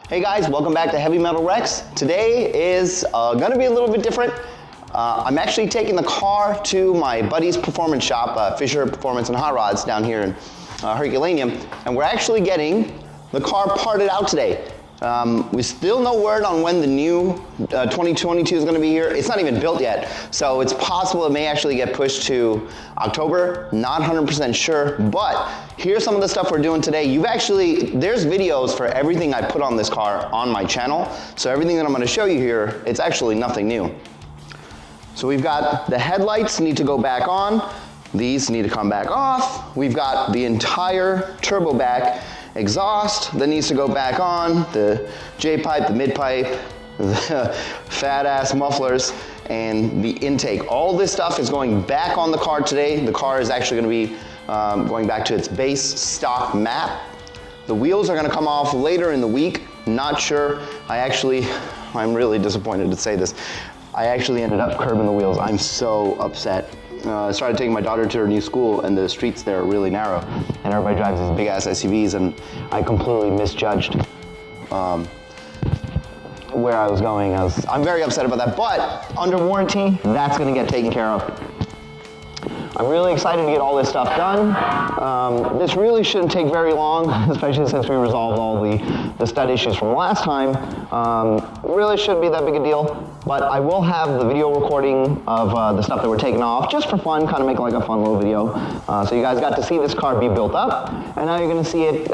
Hey guys, welcome back to Heavy Metal Rex. Today is gonna be a little bit different. I'm actually taking the car to my buddy's performance shop, Fischer Performance and Hot Rods down here in Herculaneum, and we're actually getting the car parted out today. We still no word on when the new 2022 is gonna be here. It's not even built yet, so it's possible it may actually get pushed to October. Not 100% sure, but here's some of the stuff we're doing today. There's videos for everything I put on this car on my channel, so everything that I'm gonna show you here, it's actually nothing new. So we've got the headlights need to go back on. These need to come back off. We've got the entire turbo back exhaust that needs to go back on, the J-pipe, the mid-pipe, the fat-ass mufflers, and the intake. All this stuff is going back on the car today. The car is actually gonna be going back to its base stock map. The wheels are gonna come off later in the week, not sure. I'm really disappointed to say this. I actually ended up curbing the wheels. I'm so upset. I started taking my daughter to her new school, and the streets there are really narrow, and everybody drives these big ass SUVs, and I completely misjudged where I was going. I'm very upset about that, but under warranty, that's gonna get taken care of. I'm really excited to get all this stuff done. This really shouldn't take very long, especially since we resolved all the stud issues from last time. Really shouldn't be that big a deal, but I will have the video recording of the stuff that we're taking off, just for fun, kind of make like a fun little video. So you guys got to see this car be built up, and now you're gonna see it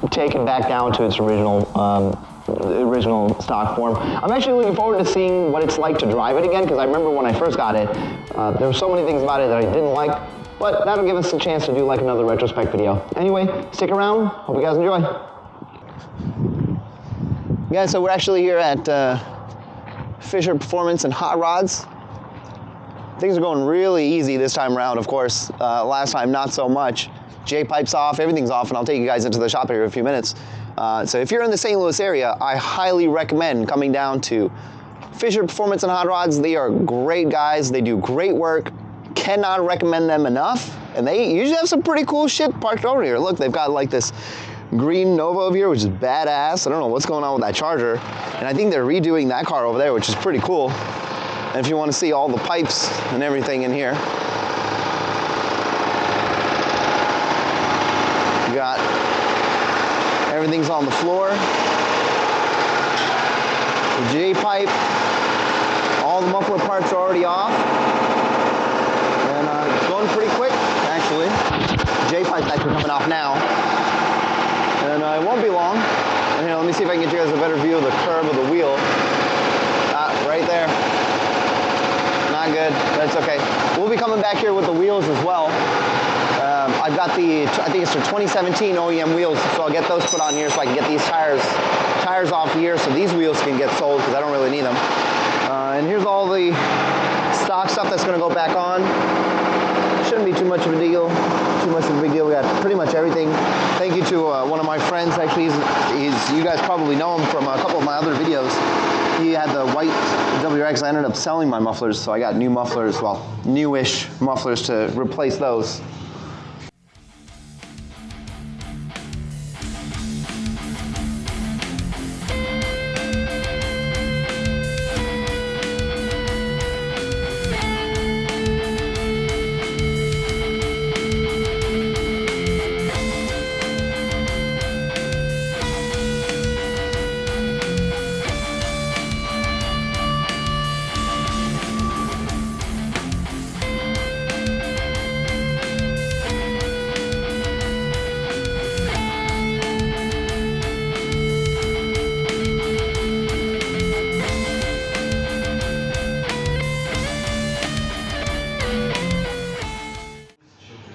taken back down to its original stock form. I'm actually looking forward to seeing what it's like to drive it again, because I remember when I first got it, there were so many things about it that I didn't like, but that'll give us a chance to do like another retrospect video. Anyway, stick around, hope you guys enjoy. Yeah, so we're actually here at Fischer Performance and Hot Rods. Things are going really easy this time around, of course. Last time, not so much. J-pipe's off, everything's off, and I'll take you guys into the shop here in a few minutes. So if you're in the St. Louis area, I highly recommend coming down to Fischer Performance and Hot Rods. They are great guys. They do great work. Cannot recommend them enough. And they usually have some pretty cool shit parked over here. Look, they've got like this green Nova over here, which is badass. I don't know what's going on with that Charger. And I think they're redoing that car over there, which is pretty cool. And if you want to see all the pipes and everything in here, you got everything's on the floor. The J-pipe, all the muffler parts are already off. And it's going pretty quick, actually. J-pipe's actually coming off now. And it won't be long. And here, let me see if I can get you guys a better view of the curve of the wheel. Right there. Not good, but it's okay. We'll be coming back here with the wheels as well. I've got I think it's the 2017 OEM wheels, so I'll get those put on here so I can get these tires off here so these wheels can get sold because I don't really need them. And here's all the stock stuff that's going to go back on. Shouldn't be too much of a deal. We got pretty much everything. Thank you to one of my friends. Actually, you guys probably know him from a couple of my other videos. He had the white WRX. I ended up selling my mufflers, so I got new mufflers, well, newish mufflers to replace those.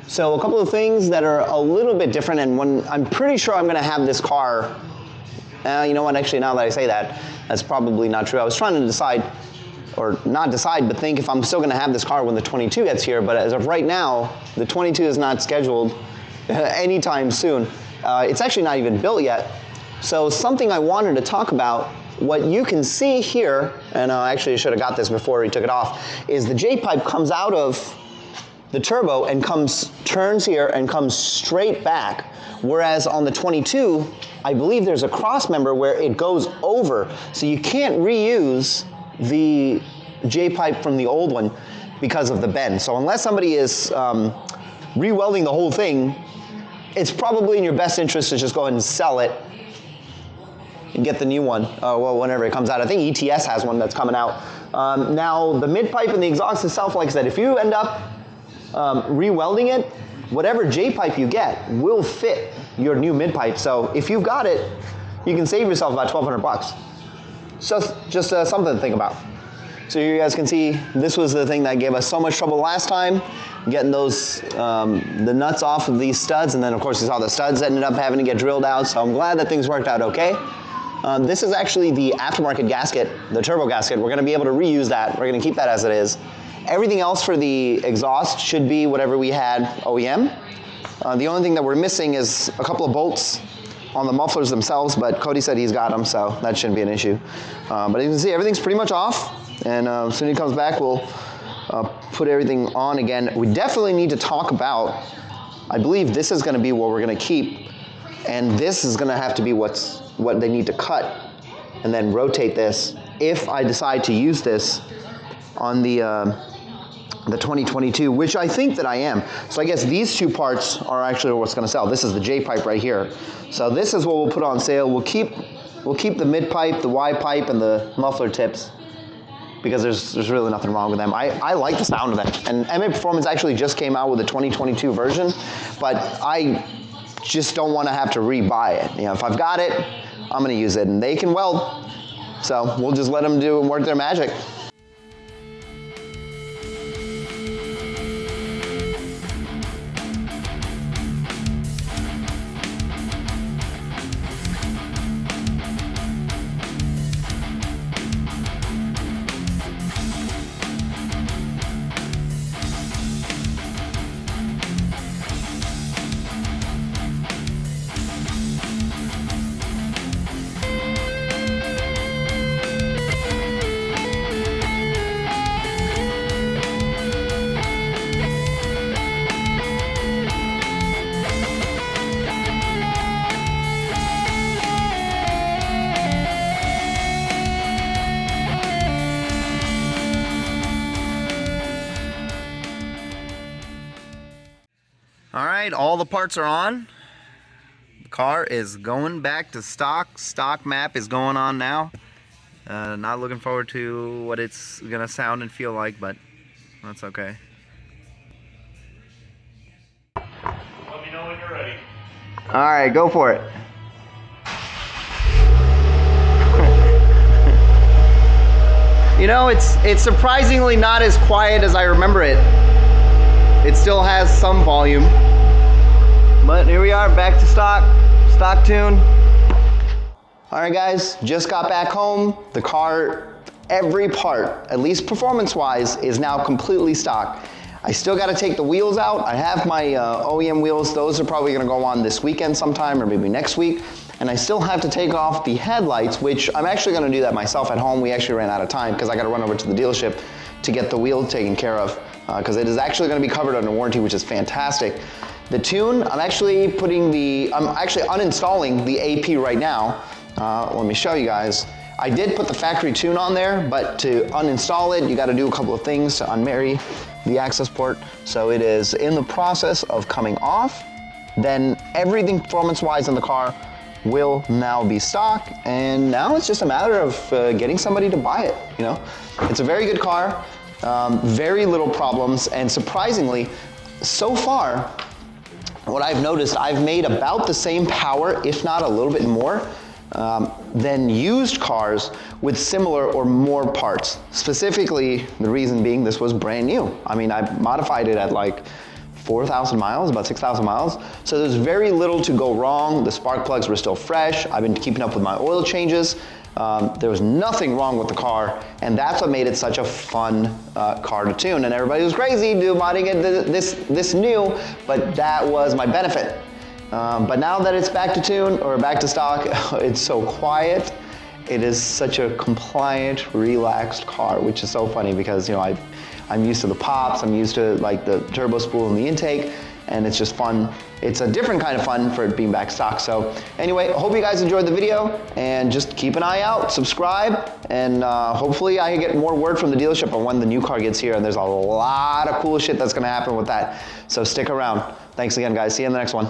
So a couple of things that are a little bit different, and I'm pretty sure I'm gonna have this car, you know what, actually now that I say that, that's probably not true. I was trying to decide, or not decide, but think if I'm still gonna have this car when the 22 gets here, but as of right now, the 22 is not scheduled anytime soon. It's actually not even built yet. So something I wanted to talk about, what you can see here, and actually I should have got this before he took it off, is the J-pipe comes out of the turbo and turns here and comes straight back. Whereas on the 22, I believe there's a cross member where it goes over. So you can't reuse the J-pipe from the old one because of the bend. So unless somebody is re-welding the whole thing, it's probably in your best interest to just go ahead and sell it and get the new one, well, whenever it comes out. I think ETS has one that's coming out. Now, the mid-pipe and the exhaust itself, like I said, if you end up re-welding it, whatever J-pipe you get will fit your new mid-pipe. So if you've got it, you can save yourself about $1,200. So just something to think about. So you guys can see, this was the thing that gave us so much trouble last time, getting those, the nuts off of these studs, and then of course you saw the studs ended up having to get drilled out, so I'm glad that things worked out okay. This is actually the aftermarket gasket, the turbo gasket. We're gonna be able to reuse that. We're gonna keep that as it is. Everything else for the exhaust should be whatever we had OEM. The only thing that we're missing is a couple of bolts on the mufflers themselves, but Cody said he's got them, so that shouldn't be an issue. But you can see everything's pretty much off, and as soon as he comes back, we'll put everything on again. We definitely need to talk about, I believe this is gonna be what we're gonna keep, and this is gonna have to be what they need to cut and then rotate this if I decide to use this on the 2022, which I think that I am. So I guess these two parts are actually what's gonna sell. This is the J-pipe right here. So this is what we'll put on sale. We'll keep the mid-pipe, the Y-pipe, and the muffler tips, because there's really nothing wrong with them. I like the sound of them. And MA Performance actually just came out with a 2022 version, but I just don't want to have to re-buy it. You know, if I've got it, I'm gonna use it, and they can weld. So we'll just let them do and work their magic. All right, all the parts are on. The car is going back to stock. Stock map is going on now. Not looking forward to what it's gonna sound and feel like, but that's okay. Let me know when you're ready. All right, go for it. You know, it's surprisingly not as quiet as I remember it. It still has some volume. But here we are, back to stock tune. All right guys, just got back home. The car, every part, at least performance-wise, is now completely stock. I still gotta take the wheels out. I have my OEM wheels. Those are probably gonna go on this weekend sometime or maybe next week. And I still have to take off the headlights, which I'm actually gonna do that myself at home. We actually ran out of time because I gotta run over to the dealership to get the wheel taken care of, because it is actually gonna be covered under warranty, which is fantastic. The tune, I'm actually uninstalling the AP right now. Let me show you guys. I did put the factory tune on there, but to uninstall it, you gotta do a couple of things to unmarry the access port. So it is in the process of coming off. Then everything performance-wise in the car will now be stock, and now it's just a matter of getting somebody to buy it, you know? It's a very good car, very little problems, and surprisingly, so far, what I've noticed, I've made about the same power, if not a little bit more, than used cars with similar or more parts. Specifically, the reason being this was brand new. I mean, I modified it at like 4,000 miles, about 6,000 miles. So there's very little to go wrong. The spark plugs were still fresh. I've been keeping up with my oil changes. There was nothing wrong with the car, and that's what made it such a fun car to tune. And everybody was crazy modding it this new, but that was my benefit. But now that it's back to tune, or back to stock, it's so quiet, it is such a compliant, relaxed car, which is so funny because, you know, I'm used to the pops, I'm used to like the turbo spool and the intake, and it's just fun. It's a different kind of fun for it being back stock. So anyway, hope you guys enjoyed the video, and just keep an eye out, subscribe, and hopefully I get more word from the dealership on when the new car gets here, and there's a lot of cool shit that's gonna happen with that. So stick around. Thanks again, guys. See you in the next one.